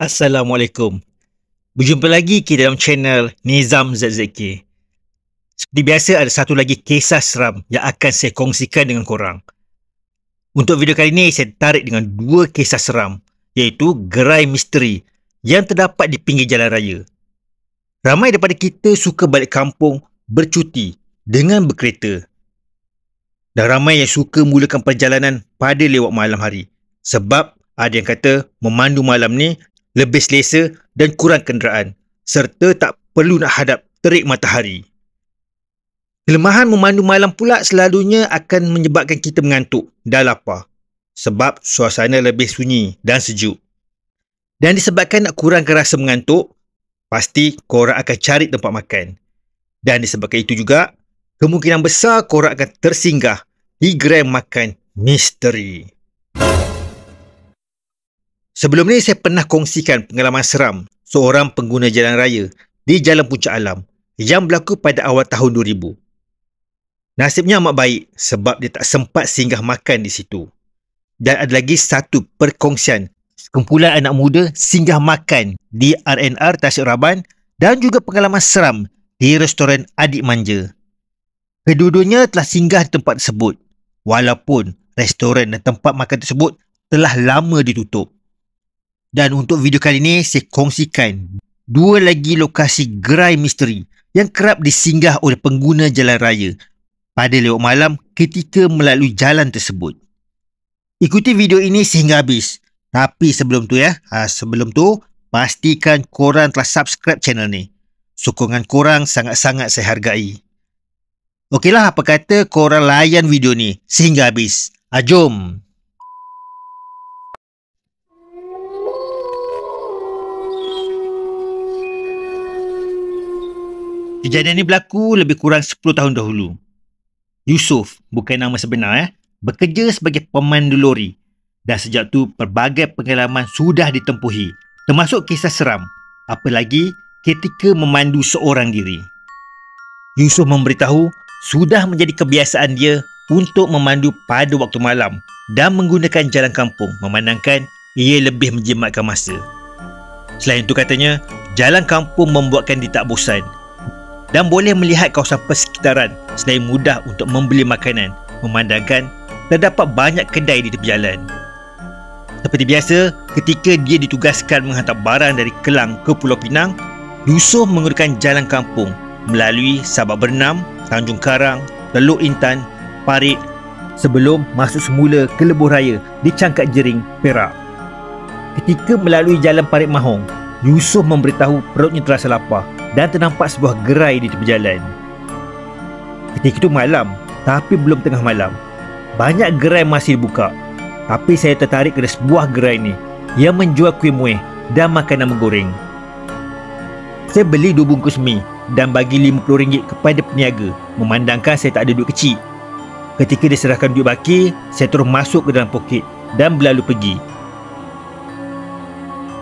Assalamualaikum. Berjumpa lagi kita dalam channel Nizam ZZK. Seperti biasa, ada satu lagi kisah seram yang akan saya kongsikan dengan korang. Untuk video kali ini, saya tarik dengan dua kisah seram, iaitu gerai misteri yang terdapat di pinggir jalan raya. Ramai daripada kita suka balik kampung bercuti dengan berkereta. Dan ramai yang suka mulakan perjalanan pada lewat malam hari. Sebab ada yang kata memandu malam ni lebih selesa dan kurang kenderaan, serta tak perlu nak hadap terik matahari. Kelemahan memandu malam pula selalunya akan menyebabkan kita mengantuk dan lapar, sebab suasana lebih sunyi dan sejuk. Dan disebabkan nak kurangkan rasa mengantuk, pasti korang akan cari tempat makan. Dan disebabkan itu juga, kemungkinan besar korang akan tersinggah di gerai makan misteri. Sebelum ni saya pernah kongsikan pengalaman seram seorang pengguna jalan raya di Jalan Puncak Alam yang berlaku pada awal tahun 2000. Nasibnya amat baik sebab dia tak sempat singgah makan di situ. Dan ada lagi satu perkongsian sekumpulan anak muda singgah makan di RNR Tasik Raban dan juga pengalaman seram di restoran Adik Manja. Kedua-duanya telah singgah di tempat tersebut walaupun restoran dan tempat makan tersebut telah lama ditutup. Dan untuk video kali ini, saya kongsikan dua lagi lokasi gerai misteri yang kerap disinggah oleh pengguna jalan raya pada lewat malam ketika melalui jalan tersebut. Ikuti video ini sehingga habis. Tapi sebelum tu, pastikan korang telah subscribe channel ni. Sokongan korang sangat-sangat saya hargai. Okeylah, apa kata korang layan video ni sehingga habis. Jom! Kejadian ini berlaku lebih kurang 10 tahun dahulu. Yusuf, bukan nama sebenar, bekerja sebagai pemandu lori. Dan sejak tu, pelbagai pengalaman sudah ditempuhi, termasuk kisah seram, apalagi ketika memandu seorang diri. Yusuf memberitahu, sudah menjadi kebiasaan dia untuk memandu pada waktu malam dan menggunakan jalan kampung, memandangkan ia lebih menjimatkan masa. Selain itu katanya, jalan kampung membuatkan dia tak bosan dan boleh melihat kawasan persekitaran selain mudah untuk membeli makanan, memandangkan terdapat banyak kedai di tepi jalan. Seperti biasa, ketika dia ditugaskan menghantar barang dari Kelang ke Pulau Pinang, Yusuf menggunakan jalan kampung melalui Sabak Bernam, Tanjung Karang, Teluk Intan, Parit sebelum masuk semula ke Lebuh Raya di Cangkat Jering, Perak. Ketika melalui jalan Parit Mahong, Yusuf memberitahu perutnya terasa lapar dan ternampak sebuah gerai di tepi jalan. Ketika itu malam, tapi belum tengah malam. Banyak gerai masih dibuka, tapi saya tertarik kepada sebuah gerai ni yang menjual kuih muih dan makanan menggoreng. Saya beli 2 bungkus mi dan bagi RM50 kepada peniaga, memandangkan saya tak ada duit kecil. Ketika dia serahkan duit baki, saya terus masuk ke dalam poket dan berlalu pergi.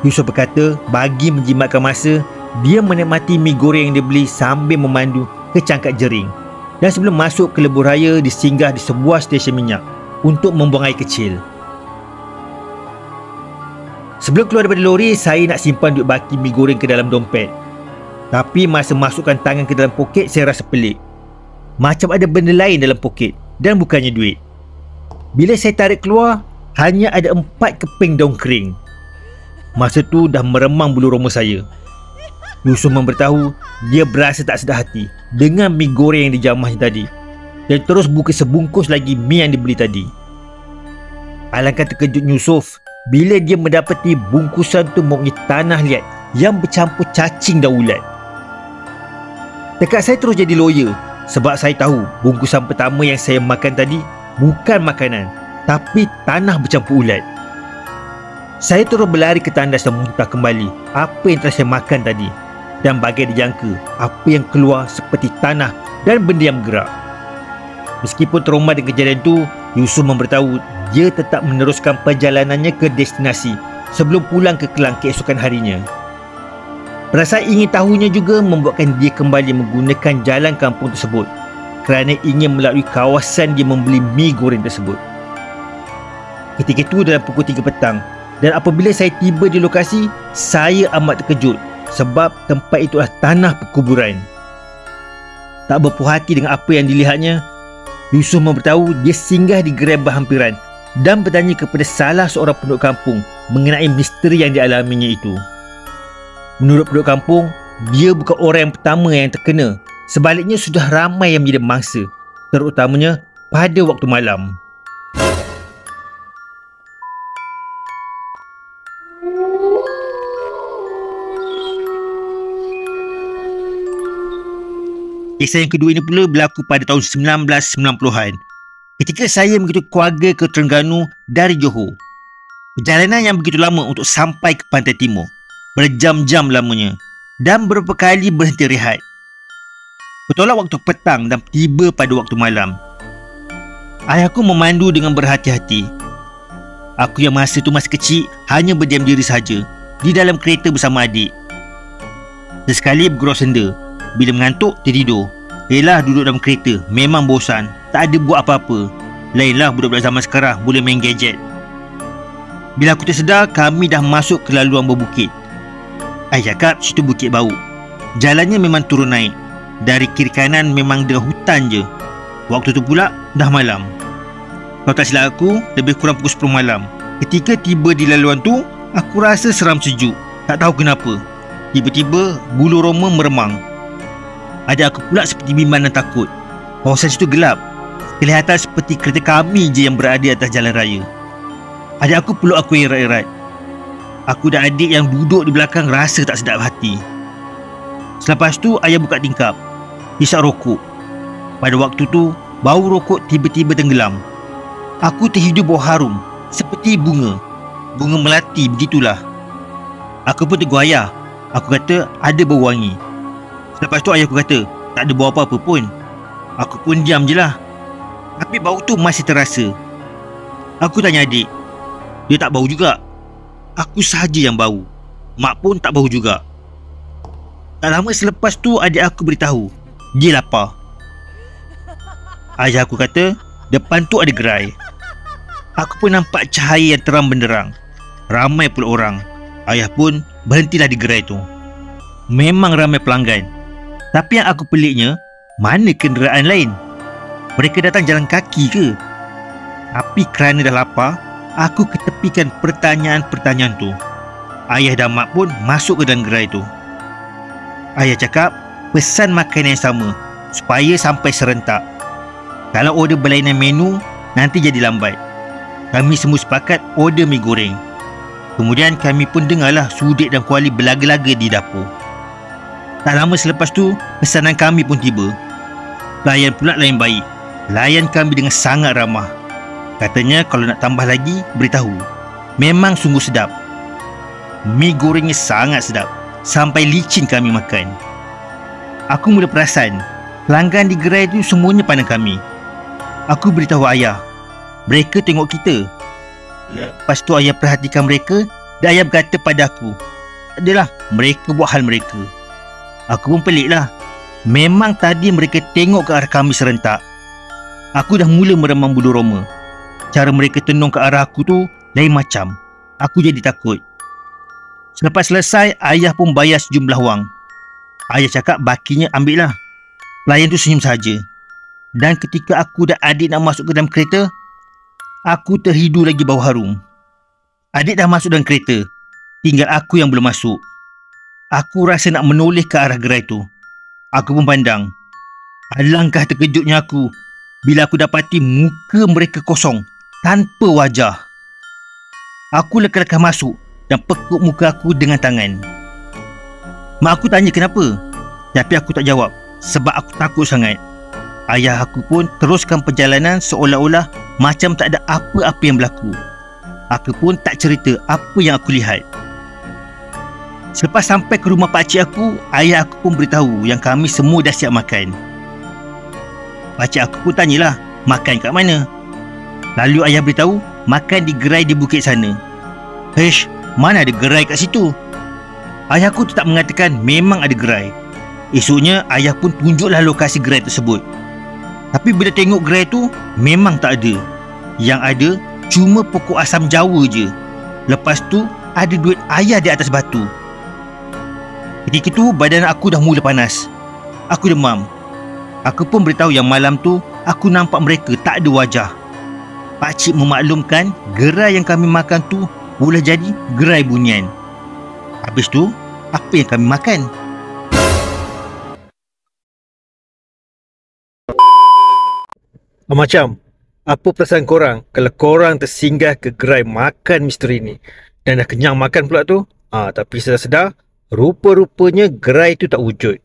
Yusuf berkata, bagi menjimatkan masa, dia menikmati mi goreng yang dia beli sambil memandu ke Cangkat Jering. Dan sebelum masuk ke Lebuh Raya, dia singgah di sebuah stesen minyak untuk membuang air kecil. Sebelum keluar daripada lori, saya nak simpan duit baki mi goreng ke dalam dompet. Tapi masa masukkan tangan ke dalam poket, saya rasa pelik. Macam ada benda lain dalam poket dan bukannya duit. Bila saya tarik keluar, hanya ada 4 keping daun kering. Masa tu dah meremang bulu roma saya. Yusuf memberitahu dia berasa tak sedar hati dengan mi goreng yang dijamahnya tadi dan terus buka sebungkus lagi mi yang dibeli tadi. Alangkah terkejut Yusuf bila dia mendapati bungkusan tu mempunyai tanah liat yang bercampur cacing dan ulat. Tekad saya terus jadi lawyer sebab saya tahu bungkusan pertama yang saya makan tadi bukan makanan tapi tanah bercampur ulat. Saya terus berlari ke tandas dan muntah kembali apa yang telah saya makan tadi dan bagai dijangka apa yang keluar seperti tanah dan benda yang bergerak. Meskipun trauma dengan kejadian itu, Yusuf memberitahu dia tetap meneruskan perjalanannya ke destinasi sebelum pulang ke Kelang keesokan harinya. Perasaan ingin tahunya juga membuatkan dia kembali menggunakan jalan kampung tersebut kerana ingin melalui kawasan dia membeli mi goreng tersebut. Ketika itu dalam pukul 3 petang, dan apabila saya tiba di lokasi, saya amat terkejut sebab tempat itu adalah tanah perkuburan. Tak berpuas hati dengan apa yang dilihatnya, Yusuf memberitahu dia singgah di gerai berhampiran dan bertanya kepada salah seorang penduduk kampung mengenai misteri yang dialaminya itu. Menurut penduduk kampung, dia bukan orang yang pertama yang terkena. Sebaliknya sudah ramai yang menjadi mangsa, terutamanya pada waktu malam. Kisah yang kedua ini pula berlaku pada tahun 1990-an. Ketika saya mengikuti keluarga ke Terengganu dari Johor. Perjalanan yang begitu lama untuk sampai ke pantai timur. Berjam-jam lamanya. Dan beberapa kali berhenti rehat. Bertolak waktu petang dan tiba pada waktu malam. Ayahku memandu dengan berhati-hati. Aku yang masa itu masih kecil hanya berdiam diri saja di dalam kereta bersama adik. Sesekali bergurau senda. Bila mengantuk, tertidur. Yelah, duduk dalam kereta memang bosan, tak ada buat apa-apa. Lainlah budak-budak zaman sekarang boleh main gadget. Bila aku tersedar, kami dah masuk ke laluan berbukit. Ayah cakap situ bukit bau. Jalannya memang turun naik. Dari kiri kanan memang dengan hutan je. Waktu tu pula dah malam. Kalau tak silap aku, lebih kurang pukul 10 malam. Ketika tiba di laluan tu, aku rasa seram sejuk. Tak tahu kenapa. Tiba-tiba bulu roma meremang. Adik aku pula seperti bimbang dan takut. Kawasan situ gelap. Kelihatan seperti kereta kami je yang berada atas jalan raya. Adik aku peluk aku erat-erat. Aku dan adik yang duduk di belakang rasa tak sedap hati. Selepas tu ayah buka tingkap, hisap rokok. Pada waktu tu bau rokok tiba-tiba tenggelam. Aku terhidu bau harum seperti bunga melati begitulah. Aku pun tegur ayah. Aku kata ada bau wangi. Selepas tu ayahku kata tak ada bau apa-apa pun. Aku pun diam je lah. Tapi bau tu masih terasa. Aku tanya adik. Dia tak bau juga. Aku sahaja yang bau. Mak pun tak bau juga. Tak lama selepas tu adik aku beritahu dia lapar. Ayah aku kata depan tu ada gerai. Aku pun nampak cahaya yang terang benderang. Ramai pula orang. Ayah pun berhentilah di gerai tu. Memang ramai pelanggan. Tapi yang aku peliknya, mana kenderaan lain? Mereka datang jalan kaki ke? Tapi kerana dah lapar, aku ketepikan pertanyaan-pertanyaan tu. Ayah dan mak pun masuk ke dalam gerai tu. Ayah cakap pesan makanan yang sama supaya sampai serentak. Kalau order berlainan menu, nanti jadi lambat. Kami semua sepakat order mi goreng. Kemudian kami pun dengarlah Sudik dan Kuali berlaga-laga di dapur. Tak lama selepas tu, pesanan kami pun tiba. Pelayan pula lain baik. Layan kami dengan sangat ramah. Katanya kalau nak tambah lagi, beritahu. Memang sungguh sedap. Mi gorengnya sangat sedap. Sampai licin kami makan. Aku mula perasan, pelanggan di gerai tu semuanya pandang kami. Aku beritahu ayah. Mereka tengok kita. Lepas tu ayah perhatikan mereka dan ayah berkata pada aku, adalah mereka buat hal mereka. Aku pun peliklah. Memang tadi mereka tengok ke arah kami serentak. Aku dah mula meremang bulu roma. Cara mereka tenung ke arah aku tu lain macam. Aku jadi takut. Selepas selesai, ayah pun bayar sejumlah wang. Ayah cakap bakinya ambil lah. Pelayan tu senyum saja. Dan ketika aku dan adik nak masuk ke dalam kereta, aku terhidu lagi bau harum. Adik dah masuk dalam kereta. Tinggal aku yang belum masuk. Aku rasa nak menoleh ke arah gerai tu. Aku pun pandang. Alangkah terkejutnya aku bila aku dapati muka mereka kosong, tanpa wajah. Aku leka-leka masuk dan pekuk muka aku dengan tangan. Mak aku tanya kenapa, tapi aku tak jawab sebab aku takut sangat. Ayah aku pun teruskan perjalanan seolah-olah macam tak ada apa-apa yang berlaku. Aku pun tak cerita apa yang aku lihat. Selepas sampai ke rumah pakcik aku, ayah aku pun beritahu yang kami semua dah siap makan. Pakcik aku pun tanyalah, makan kat mana? Lalu ayah beritahu, makan di gerai di bukit sana. Hish, Mana ada gerai kat situ? Ayahku tetap mengatakan memang ada gerai. Esoknya ayah pun tunjuklah lokasi gerai tersebut. Tapi bila tengok gerai tu, memang tak ada. Yang ada cuma pokok asam Jawa je. Lepas tu ada duit ayah di atas batu. Ketika tu badan aku dah mula panas. Aku demam. Aku pun beritahu yang malam tu aku nampak mereka tak ada wajah. Pakcik memaklumkan gerai yang kami makan tu boleh jadi gerai bunian. Habis tu, apa yang kami makan? Macam, apa perasaan korang kalau korang tersinggah ke gerai makan misteri ni dan dah kenyang makan pula tu? Tapi sedar-sedar, rupa-rupanya gerai tu tak wujud.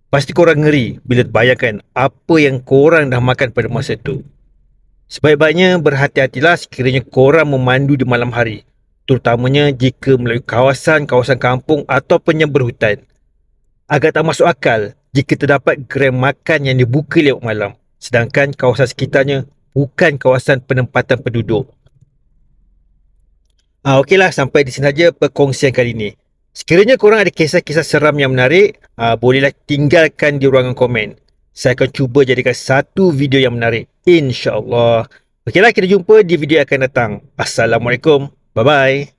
Pasti korang ngeri bila bayangkan apa yang korang dah makan pada masa tu. Sebaik-baiknya berhati-hatilah sekiranya korang memandu di malam hari, terutamanya jika melalui kawasan-kawasan kampung atau penyembur hutan. Agak tak masuk akal jika terdapat gerai makan yang dibuka lewat malam, sedangkan kawasan sekitarnya bukan kawasan penempatan penduduk. Okeylah, sampai di sini saja perkongsian kali ini. Sekiranya korang ada kisah-kisah seram yang menarik, bolehlah tinggalkan di ruangan komen. Saya akan cuba jadikan satu video yang menarik, insya-Allah. Okeylah, kita jumpa di video yang akan datang. Assalamualaikum. Bye-bye.